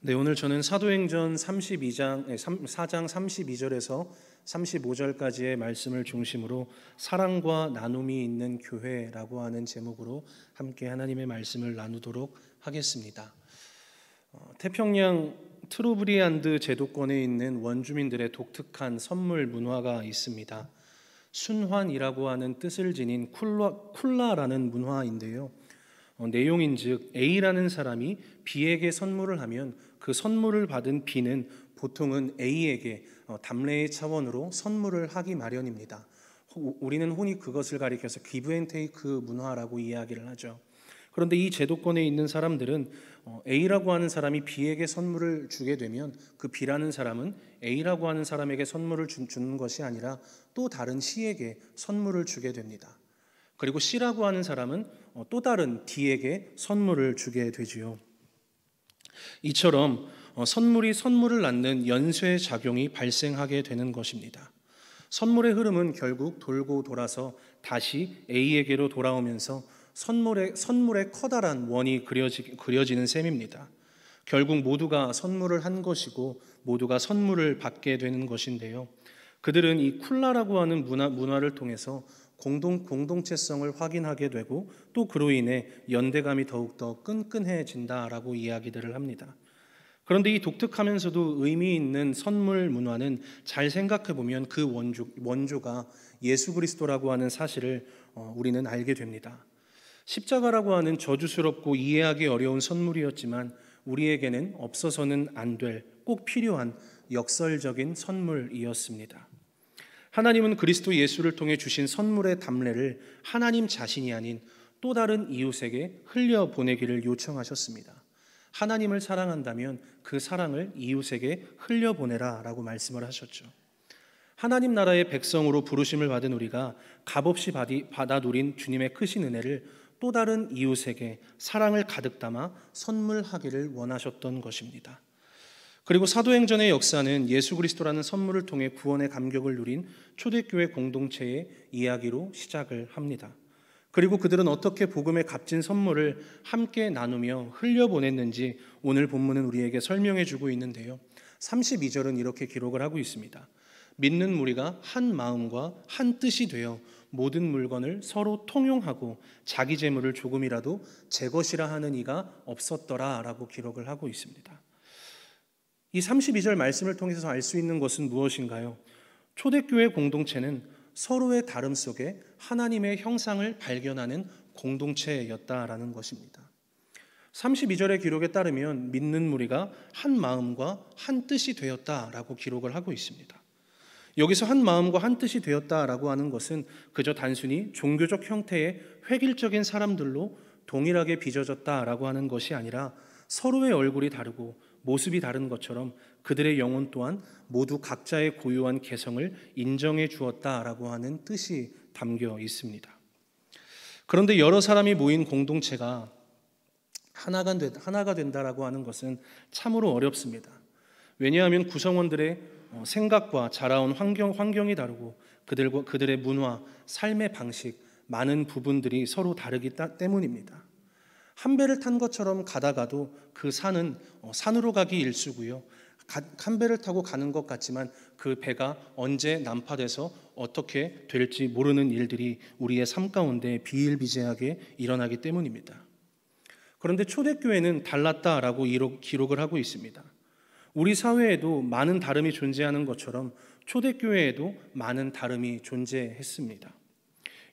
네, 오늘 저는 사도행전 4장 32절에서 35절까지의 말씀을 중심으로 사랑과 나눔이 있는 교회라고 하는 제목으로 함께 하나님의 말씀을 나누도록 하겠습니다. 태평양 트로브리안드 제도권에 있는 원주민들의 독특한 선물 문화가 있습니다. 순환이라고 하는 뜻을 지닌 쿨라라는 문화인데요. 내용인즉 A라는 사람이 B에게 선물을 하면 그 선물을 받은 B는 보통은 A에게 담례의 차원으로 선물을 하기 마련입니다. 우리는 흔히 그것을 가리켜서 기브 앤 테이크 문화라고 이야기를 하죠. 그런데 이 제도권에 있는 사람들은 A라고 하는 사람이 B에게 선물을 주게 되면 그 B라는 사람은 A라고 하는 사람에게 선물을 주는 것이 아니라 또 다른 C에게 선물을 주게 됩니다. 그리고 C라고 하는 사람은 또 다른 D에게 선물을 주게 되지요. 이처럼 선물이 선물을 낳는 연쇄 작용이 발생하게 되는 것입니다. 선물의 흐름은 결국 돌고 돌아서 다시 A에게로 돌아오면서 선물의 커다란 원이 그려지는 셈입니다. 결국 모두가 선물을 한 것이고 모두가 선물을 받게 되는 것인데요. 그들은 이 쿨라라고 하는 문화를 통해서 공동체성을 확인하게 되고 또 그로 인해 연대감이 더욱더 끈끈해진다라고 이야기들을 합니다. 그런데 이 독특하면서도 의미 있는 선물 문화는 잘 생각해 보면 그 원조가 예수 그리스도라고 하는 사실을 우리는 알게 됩니다. 십자가라고 하는 저주스럽고 이해하기 어려운 선물이었지만 우리에게는 없어서는 안 될 꼭 필요한 역설적인 선물이었습니다. 하나님은 그리스도 예수를 통해 주신 선물의 담례를 하나님 자신이 아닌 또 다른 이웃에게 흘려보내기를 요청하셨습니다. 하나님을 사랑한다면 그 사랑을 이웃에게 흘려보내라 라고 말씀을 하셨죠. 하나님 나라의 백성으로 부르심을 받은 우리가 값없이 받아 누린 주님의 크신 은혜를 또 다른 이웃에게 사랑을 가득 담아 선물하기를 원하셨던 것입니다. 그리고 사도행전의 역사는 예수 그리스도라는 선물을 통해 구원의 감격을 누린 초대교회 공동체의 이야기로 시작을 합니다. 그리고 그들은 어떻게 복음의 값진 선물을 함께 나누며 흘려보냈는지 오늘 본문은 우리에게 설명해 주고 있는데요. 32절은 이렇게 기록을 하고 있습니다. 믿는 무리가 한 마음과 한 뜻이 되어 모든 물건을 서로 통용하고 자기 재물을 조금이라도 제 것이라 하는 이가 없었더라 라고 기록을 하고 있습니다. 이 32절 말씀을 통해서 알 수 있는 것은 무엇인가요? 초대교회 공동체는 서로의 다름 속에 하나님의 형상을 발견하는 공동체였다라는 것입니다. 32절의 기록에 따르면 믿는 무리가 한 마음과 한 뜻이 되었다라고 기록을 하고 있습니다. 여기서 한 마음과 한 뜻이 되었다라고 하는 것은 그저 단순히 종교적 형태의 획일적인 사람들로 동일하게 빚어졌다라고 하는 것이 아니라 서로의 얼굴이 다르고 모습이 다른 것처럼 그들의 영혼 또한 모두 각자의 고유한 개성을 인정해 주었다라고 하는 뜻이 담겨 있습니다. 그런데 여러 사람이 모인 공동체가 하나가 된다라고 하는 것은 참으로 어렵습니다. 왜냐하면 구성원들의 생각과 자라온 환경이 다르고 그들의 문화, 삶의 방식, 많은 부분들이 서로 다르기 때문입니다. 한 배를 탄 것처럼 가다가도 그 산은 산으로 가기 일쑤고요. 한 배를 타고 가는 것 같지만 그 배가 언제 난파돼서 어떻게 될지 모르는 일들이 우리의 삶 가운데 비일비재하게 일어나기 때문입니다. 그런데 초대교회는 달랐다라고 기록을 하고 있습니다. 우리 사회에도 많은 다름이 존재하는 것처럼 초대교회에도 많은 다름이 존재했습니다.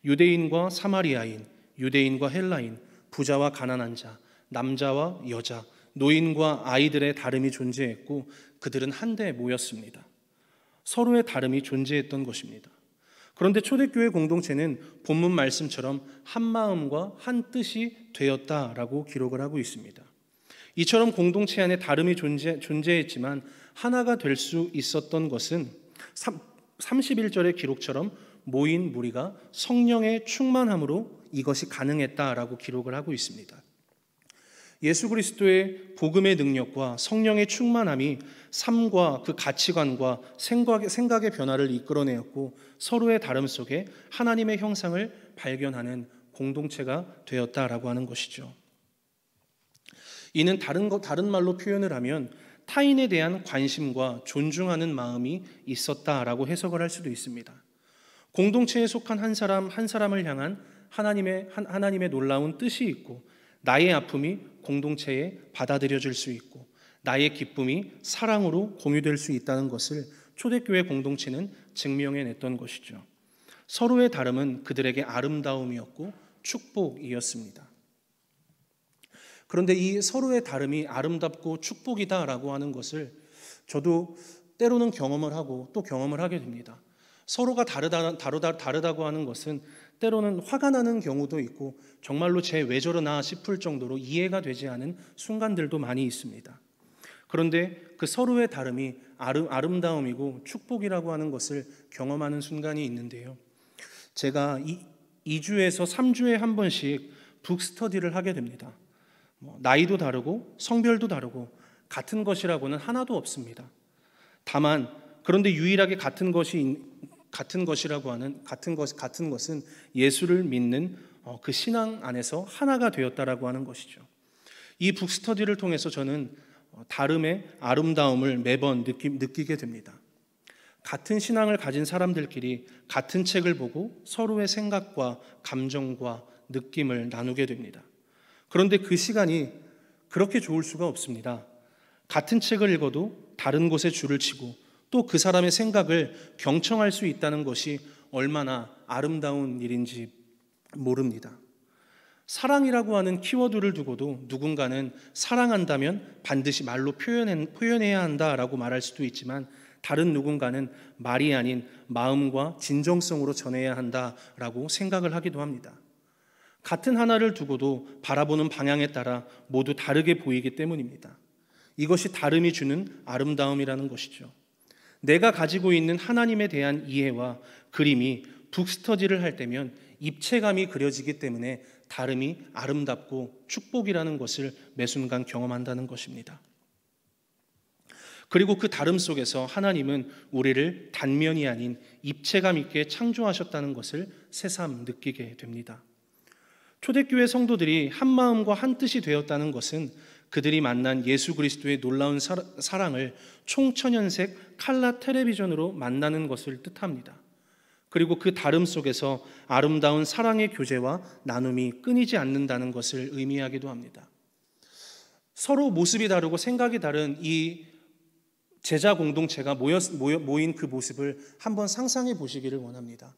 유대인과 사마리아인, 유대인과 헬라인, 부자와 가난한 자, 남자와 여자, 노인과 아이들의 다름이 존재했고 그들은 한데 모였습니다. 서로의 다름이 존재했던 것입니다. 그런데 초대교회 공동체는 본문 말씀처럼 한 마음과 한 뜻이 되었다라고 기록을 하고 있습니다. 이처럼 공동체 안에 다름이 존재했지만 하나가 될 수 있었던 것은 31절의 기록처럼 모인 무리가 성령의 충만함으로 이것이 가능했다라고 기록을 하고 있습니다. 예수 그리스도의 복음의 능력과 성령의 충만함이 삶과 그 가치관과 생각의 변화를 이끌어내었고 서로의 다름 속에 하나님의 형상을 발견하는 공동체가 되었다라고 하는 것이죠. 이는 다른 말로 표현을 하면 타인에 대한 관심과 존중하는 마음이 있었다라고 해석을 할 수도 있습니다. 공동체에 속한 한 사람을 향한 하나님의 놀라운 뜻이 있고, 나의 아픔이 공동체에 받아들여질 수 있고, 나의 기쁨이 사랑으로 공유될 수 있다는 것을 초대교회 공동체는 증명해냈던 것이죠. 서로의 다름은 그들에게 아름다움이었고 축복이었습니다. 그런데 이 서로의 다름이 아름답고 축복이다라고 하는 것을 저도 때로는 경험을 하고 또 경험을 하게 됩니다. 서로가 다르다고 하는 것은 때로는 화가 나는 경우도 있고, 정말로 쟤 왜 저러나 싶을 정도로 이해가 되지 않은 순간들도 많이 있습니다. 그런데 그 서로의 다름이 아름다움이고 축복이라고 하는 것을 경험하는 순간이 있는데요. 제가 2주에서 3주에 한 번씩 북스터디를 하게 됩니다. 나이도 다르고 성별도 다르고 같은 것이라고는 하나도 없습니다. 다만 그런데 유일하게 같은 것은 예수를 믿는 그 신앙 안에서 하나가 되었다라고 하는 것이죠. 이 북스터디를 통해서 저는 다름의 아름다움을 매번 느끼게 됩니다. 같은 신앙을 가진 사람들끼리 같은 책을 보고 서로의 생각과 감정과 느낌을 나누게 됩니다. 그런데 그 시간이 그렇게 좋을 수가 없습니다. 같은 책을 읽어도 다른 곳에 줄을 치고 또 그 사람의 생각을 경청할 수 있다는 것이 얼마나 아름다운 일인지 모릅니다. 사랑이라고 하는 키워드를 두고도 누군가는 사랑한다면 반드시 말로 표현해야 한다라고 말할 수도 있지만, 다른 누군가는 말이 아닌 마음과 진정성으로 전해야 한다라고 생각을 하기도 합니다. 같은 하나를 두고도 바라보는 방향에 따라 모두 다르게 보이기 때문입니다. 이것이 다름이 주는 아름다움이라는 것이죠. 내가 가지고 있는 하나님에 대한 이해와 그림이 북스터디를 할 때면 입체감이 그려지기 때문에 다름이 아름답고 축복이라는 것을 매 순간 경험한다는 것입니다. 그리고 그 다름 속에서 하나님은 우리를 단면이 아닌 입체감 있게 창조하셨다는 것을 새삼 느끼게 됩니다. 초대교회 성도들이 한 마음과 한 뜻이 되었다는 것은 그들이 만난 예수 그리스도의 놀라운 사랑을 총천연색 칼라 텔레비전으로 만나는 것을 뜻합니다. 그리고 그 다름 속에서 아름다운 사랑의 교제와 나눔이 끊이지 않는다는 것을 의미하기도 합니다. 서로 모습이 다르고 생각이 다른 이 제자 공동체가 모인 그 모습을 한번 상상해 보시기를 원합니다.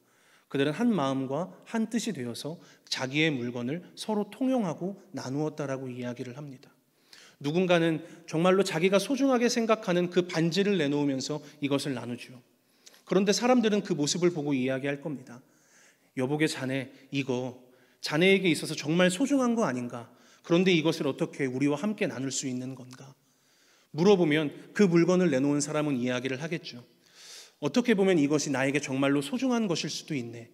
그들은 한 마음과 한 뜻이 되어서 자기의 물건을 서로 통용하고 나누었다라고 이야기를 합니다. 누군가는 정말로 자기가 소중하게 생각하는 그 반지를 내놓으면서 이것을 나누죠. 그런데 사람들은 그 모습을 보고 이야기할 겁니다. 여보게 자네, 이거 자네에게 있어서 정말 소중한 거 아닌가? 그런데 이것을 어떻게 우리와 함께 나눌 수 있는 건가? 물어보면 그 물건을 내놓은 사람은 이야기를 하겠죠. 어떻게 보면 이것이 나에게 정말로 소중한 것일 수도 있네.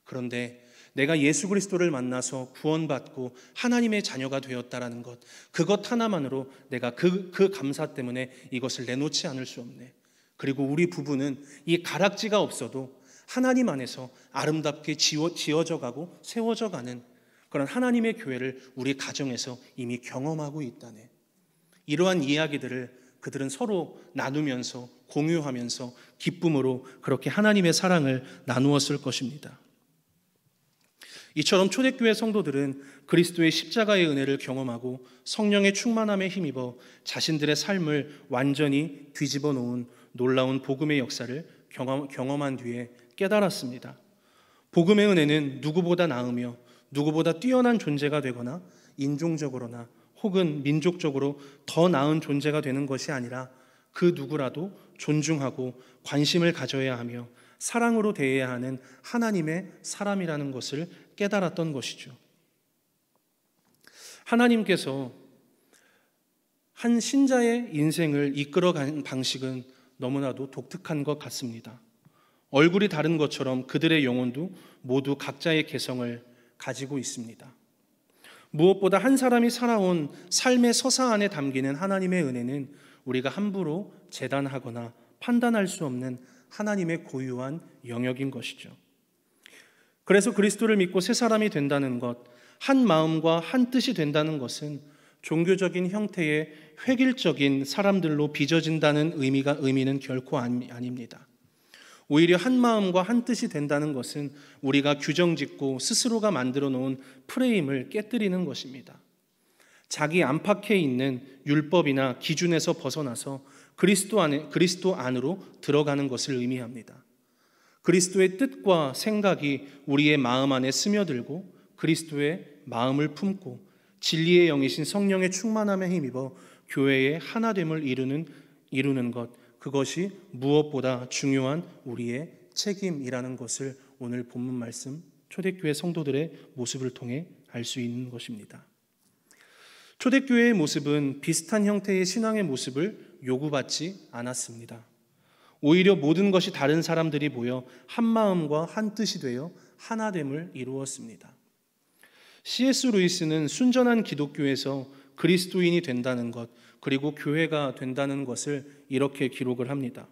그런데 내가 예수 그리스도를 만나서 구원받고 하나님의 자녀가 되었다라는 것, 그것 하나만으로 내가 그 감사 때문에 이것을 내놓지 않을 수 없네. 그리고 우리 부부는 이 가락지가 없어도 하나님 안에서 아름답게 지어져 가고 세워져 가는 그런 하나님의 교회를 우리 가정에서 이미 경험하고 있다네. 이러한 이야기들을 그들은 서로 나누면서 공유하면서 기쁨으로 그렇게 하나님의 사랑을 나누었을 것입니다. 이처럼 초대교회 성도들은 그리스도의 십자가의 은혜를 경험하고 성령의 충만함에 힘입어 자신들의 삶을 완전히 뒤집어 놓은 놀라운 복음의 역사를 경험한 뒤에 깨달았습니다. 복음의 은혜는 누구보다 나으며 누구보다 뛰어난 존재가 되거나 인종적으로나 혹은 민족적으로 더 나은 존재가 되는 것이 아니라 그 누구라도 존중하고 관심을 가져야 하며 사랑으로 대해야 하는 하나님의 사람이라는 것을 깨달았던 것이죠. 하나님께서 한 신자의 인생을 이끌어가는 방식은 너무나도 독특한 것 같습니다. 얼굴이 다른 것처럼 그들의 영혼도 모두 각자의 개성을 가지고 있습니다. 무엇보다 한 사람이 살아온 삶의 서사 안에 담기는 하나님의 은혜는 우리가 함부로 재단하거나 판단할 수 없는 하나님의 고유한 영역인 것이죠. 그래서 그리스도를 믿고 새 사람이 된다는 것, 한 마음과 한 뜻이 된다는 것은 종교적인 형태의 획일적인 사람들로 빚어진다는 의미는 결코 아닙니다. 오히려 한 마음과 한 뜻이 된다는 것은 우리가 규정짓고 스스로가 만들어 놓은 프레임을 깨뜨리는 것입니다. 자기 안팎에 있는 율법이나 기준에서 벗어나서 그리스도 안으로 들어가는 것을 의미합니다. 그리스도의 뜻과 생각이 우리의 마음 안에 스며들고 그리스도의 마음을 품고 진리의 영이신 성령의 충만함에 힘입어 교회의 하나됨을 이루는 것, 그것이 무엇보다 중요한 우리의 책임이라는 것을 오늘 본문 말씀 초대교회 성도들의 모습을 통해 알 수 있는 것입니다. 초대교회의 모습은 비슷한 형태의 신앙의 모습을 요구받지 않았습니다. 오히려 모든 것이 다른 사람들이 모여 한 마음과 한 뜻이 되어 하나됨을 이루었습니다. C.S. 루이스는 순전한 기독교에서 그리스도인이 된다는 것, 그리고 교회가 된다는 것을 이렇게 기록을 합니다.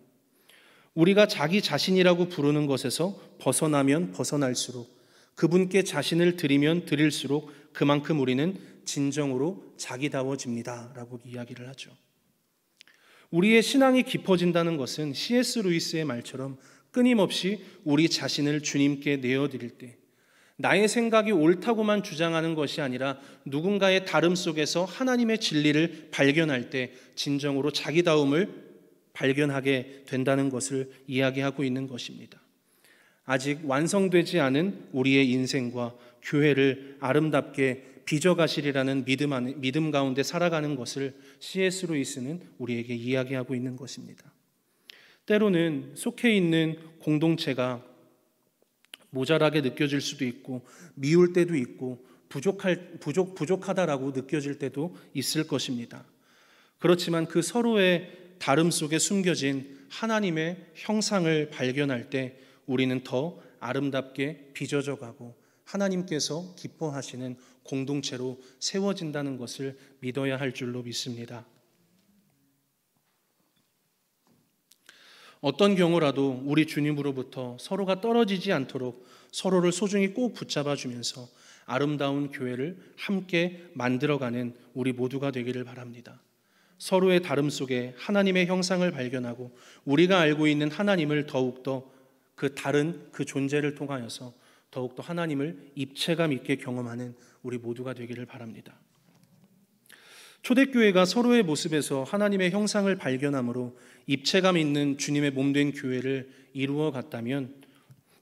우리가 자기 자신이라고 부르는 것에서 벗어나면 벗어날수록, 그분께 자신을 드리면 드릴수록 그만큼 우리는 진정으로 자기다워집니다 라고 이야기를 하죠. 우리의 신앙이 깊어진다는 것은 C.S. 루이스의 말처럼 끊임없이 우리 자신을 주님께 내어드릴 때, 나의 생각이 옳다고만 주장하는 것이 아니라 누군가의 다름 속에서 하나님의 진리를 발견할 때 진정으로 자기다움을 발견하게 된다는 것을 이야기하고 있는 것입니다. 아직 완성되지 않은 우리의 인생과 교회를 아름답게 빚어가시리라는 믿음 가운데 살아가는 것을 C.S. 루이스는 우리에게 이야기하고 있는 것입니다. 때로는 속해 있는 공동체가 모자라게 느껴질 수도 있고 미울 때도 있고 부족하다라고 느껴질 때도 있을 것입니다. 그렇지만 그 서로의 다름 속에 숨겨진 하나님의 형상을 발견할 때 우리는 더 아름답게 빚어져 가고 하나님께서 기뻐하시는 공동체로 세워진다는 것을 믿어야 할 줄로 믿습니다. 어떤 경우라도 우리 주님으로부터 서로가 떨어지지 않도록 서로를 소중히 꼭 붙잡아 주면서 아름다운 교회를 함께 만들어가는 우리 모두가 되기를 바랍니다. 서로의 다름 속에 하나님의 형상을 발견하고 우리가 알고 있는 하나님을 더욱더 그 다른 그 존재를 통하여서 더욱더 하나님을 입체감 있게 경험하는 우리 모두가 되기를 바랍니다. 초대교회가 서로의 모습에서 하나님의 형상을 발견함으로 입체감 있는 주님의 몸된 교회를 이루어 갔다면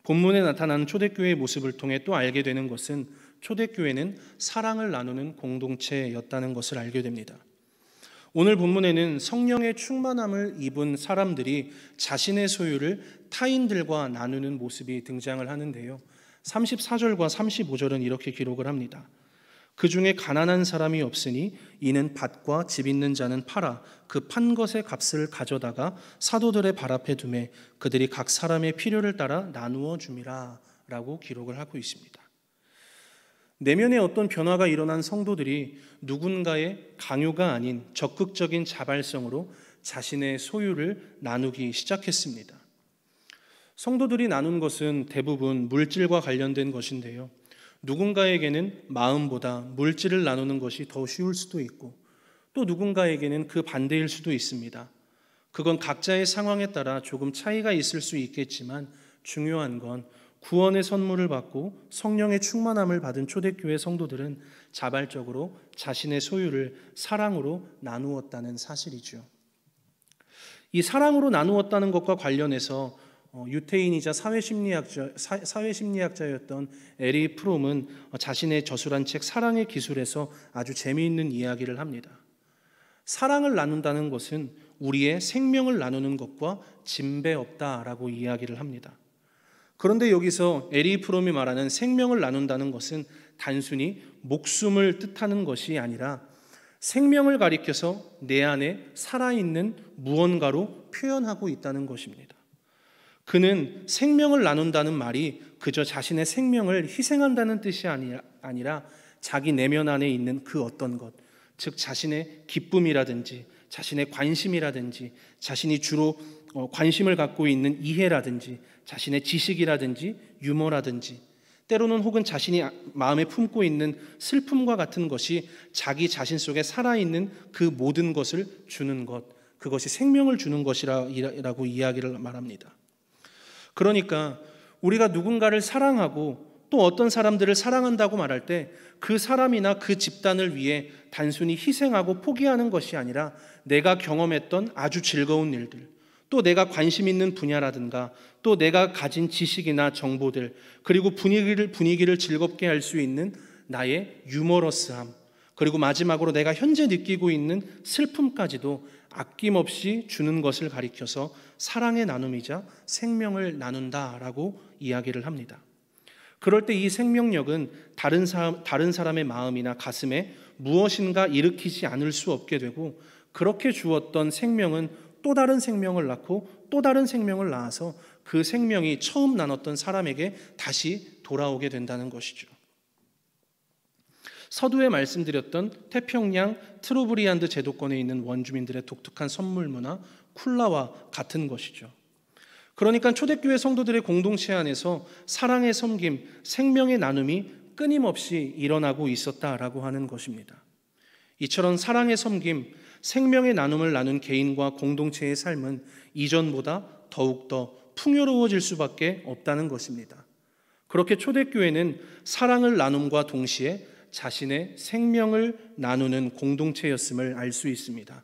본문에 나타난 초대교회의 모습을 통해 또 알게 되는 것은 초대교회는 사랑을 나누는 공동체였다는 것을 알게 됩니다. 오늘 본문에는 성령의 충만함을 입은 사람들이 자신의 소유를 타인들과 나누는 모습이 등장을 하는데요. 34절과 35절은 이렇게 기록을 합니다. 그 중에 가난한 사람이 없으니 이는 밭과 집 있는 자는 팔아 그 판 것의 값을 가져다가 사도들의 발 앞에 두매 그들이 각 사람의 필요를 따라 나누어 줌이라 라고 기록을 하고 있습니다. 내면에 어떤 변화가 일어난 성도들이 누군가의 강요가 아닌 적극적인 자발성으로 자신의 소유를 나누기 시작했습니다. 성도들이 나눈 것은 대부분 물질과 관련된 것인데요. 누군가에게는 마음보다 물질을 나누는 것이 더 쉬울 수도 있고 또 누군가에게는 그 반대일 수도 있습니다. 그건 각자의 상황에 따라 조금 차이가 있을 수 있겠지만 중요한 건 구원의 선물을 받고 성령의 충만함을 받은 초대교회 성도들은 자발적으로 자신의 소유를 사랑으로 나누었다는 사실이죠. 이 사랑으로 나누었다는 것과 관련해서 유태인이자 사회심리학자였던 에리 프롬은 자신의 저술한 책 사랑의 기술에서 아주 재미있는 이야기를 합니다. 사랑을 나눈다는 것은 우리의 생명을 나누는 것과 진배 없다라고 이야기를 합니다. 그런데 여기서 에리 프롬이 말하는 생명을 나눈다는 것은 단순히 목숨을 뜻하는 것이 아니라 생명을 가리켜서 내 안에 살아있는 무언가로 표현하고 있다는 것입니다. 그는 생명을 나눈다는 말이 그저 자신의 생명을 희생한다는 뜻이 아니라 자기 내면 안에 있는 그 어떤 것, 즉 자신의 기쁨이라든지 자신의 관심이라든지 자신이 주로 관심을 갖고 있는 이해라든지 자신의 지식이라든지 유머라든지 때로는 혹은 자신이 마음에 품고 있는 슬픔과 같은 것이 자기 자신 속에 살아있는 그 모든 것을 주는 것, 그것이 생명을 주는 것이라고 이야기를 말합니다. 그러니까 우리가 누군가를 사랑하고 또 어떤 사람들을 사랑한다고 말할 때 그 사람이나 그 집단을 위해 단순히 희생하고 포기하는 것이 아니라 내가 경험했던 아주 즐거운 일들, 또 내가 관심 있는 분야라든가 또 내가 가진 지식이나 정보들, 그리고 분위기를 즐겁게 할 수 있는 나의 유머러스함, 그리고 마지막으로 내가 현재 느끼고 있는 슬픔까지도 아낌없이 주는 것을 가리켜서 사랑의 나눔이자 생명을 나눈다라고 이야기를 합니다. 그럴 때 이 생명력은 다른 사람의 마음이나 가슴에 무엇인가 일으키지 않을 수 없게 되고, 그렇게 주었던 생명은 또 다른 생명을 낳고 또 다른 생명을 낳아서 그 생명이 처음 나눴던 사람에게 다시 돌아오게 된다는 것이죠. 서두에 말씀드렸던 태평양 트로브리안드 제도권에 있는 원주민들의 독특한 선물 문화 쿨라와 같은 것이죠. 그러니까 초대교회 성도들의 공동체 안에서 사랑의 섬김, 생명의 나눔이 끊임없이 일어나고 있었다라고 하는 것입니다. 이처럼 사랑의 섬김, 생명의 나눔을 나눈 개인과 공동체의 삶은 이전보다 더욱더 풍요로워질 수밖에 없다는 것입니다. 그렇게 초대교회는 사랑을 나눔과 동시에 자신의 생명을 나누는 공동체였음을 알 수 있습니다.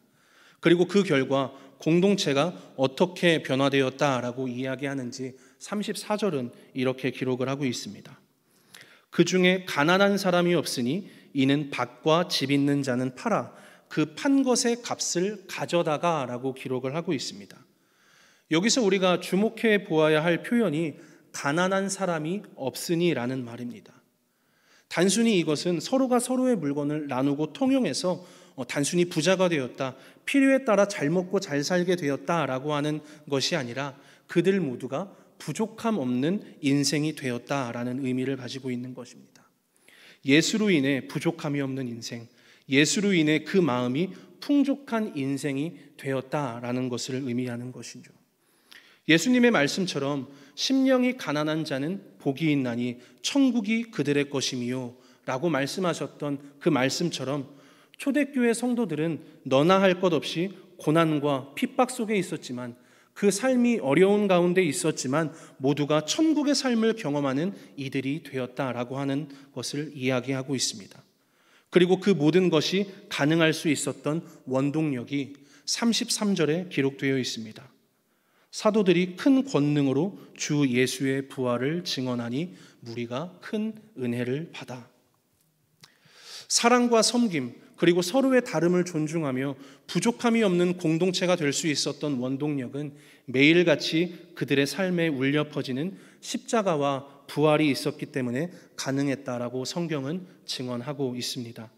그리고 그 결과 공동체가 어떻게 변화되었다라고 이야기하는지 34절은 이렇게 기록을 하고 있습니다. 그 중에 가난한 사람이 없으니 이는 밭과 집 있는 자는 팔아 그 판 것의 값을 가져다가 라고 기록을 하고 있습니다. 여기서 우리가 주목해 보아야 할 표현이 가난한 사람이 없으니 라는 말입니다. 단순히 이것은 서로가 서로의 물건을 나누고 통용해서 단순히 부자가 되었다, 필요에 따라 잘 먹고 잘 살게 되었다라고 하는 것이 아니라 그들 모두가 부족함 없는 인생이 되었다라는 의미를 가지고 있는 것입니다. 예수로 인해 부족함이 없는 인생, 예수로 인해 그 마음이 풍족한 인생이 되었다라는 것을 의미하는 것이죠. 예수님의 말씀처럼 심령이 가난한 자는 복이 있나니 천국이 그들의 것이미요 라고 말씀하셨던 그 말씀처럼 초대교회 성도들은 너나 할 것 없이 고난과 핍박 속에 있었지만, 그 삶이 어려운 가운데 있었지만 모두가 천국의 삶을 경험하는 이들이 되었다라고 하는 것을 이야기하고 있습니다. 그리고 그 모든 것이 가능할 수 있었던 원동력이 33절에 기록되어 있습니다. 사도들이 큰 권능으로 주 예수의 부활을 증언하니 무리가 큰 은혜를 받아. 사랑과 섬김, 그리고 서로의 다름을 존중하며 부족함이 없는 공동체가 될 수 있었던 원동력은 매일같이 그들의 삶에 울려 퍼지는 십자가와 부활이 있었기 때문에 가능했다라고 성경은 증언하고 있습니다.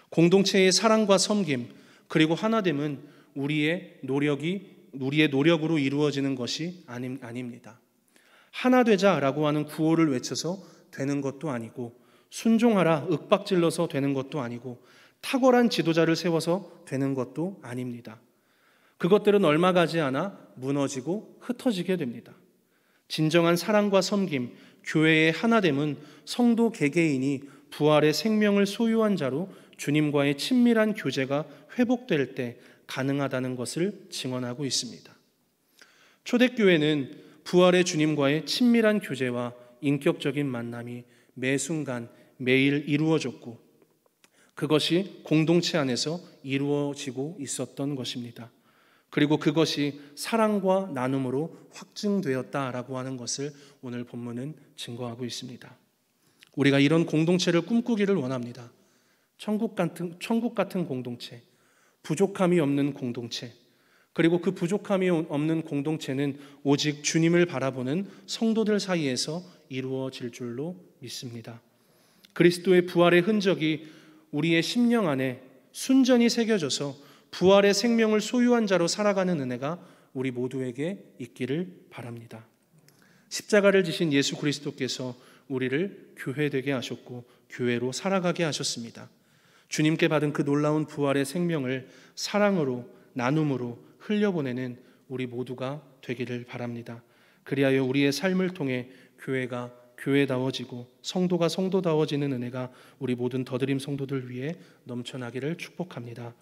공동체의 사랑과 섬김, 그리고 하나됨은 우리의 노력으로 이루어지는 것이 아닙니다. 하나 되자라고 하는 구호를 외쳐서 되는 것도 아니고, 순종하라 윽박질러서 되는 것도 아니고, 탁월한 지도자를 세워서 되는 것도 아닙니다. 그것들은 얼마 가지 않아 무너지고 흩어지게 됩니다. 진정한 사랑과 섬김, 교회의 하나됨은 성도 개개인이 부활의 생명을 소유한 자로 주님과의 친밀한 교제가 회복될 때 가능하다는 것을 증언하고 있습니다. 초대교회는 부활의 주님과의 친밀한 교제와 인격적인 만남이 매 순간 매일 이루어졌고, 그것이 공동체 안에서 이루어지고 있었던 것입니다. 그리고 그것이 사랑과 나눔으로 확증되었다라고 하는 것을 오늘 본문은 증거하고 있습니다. 우리가 이런 공동체를 꿈꾸기를 원합니다. 천국 같은 공동체, 부족함이 없는 공동체, 그리고 그 부족함이 없는 공동체는 오직 주님을 바라보는 성도들 사이에서 이루어질 줄로 믿습니다. 그리스도의 부활의 흔적이 우리의 심령 안에 순전히 새겨져서 부활의 생명을 소유한 자로 살아가는 은혜가 우리 모두에게 있기를 바랍니다. 십자가를 지신 예수 그리스도께서 우리를 교회되게 하셨고 교회로 살아가게 하셨습니다. 주님께 받은 그 놀라운 부활의 생명을 사랑으로, 나눔으로 흘려보내는 우리 모두가 되기를 바랍니다. 그리하여 우리의 삶을 통해 교회가 교회다워지고 성도가 성도다워지는 은혜가 우리 모든 더드림 성도들 위해 넘쳐나기를 축복합니다.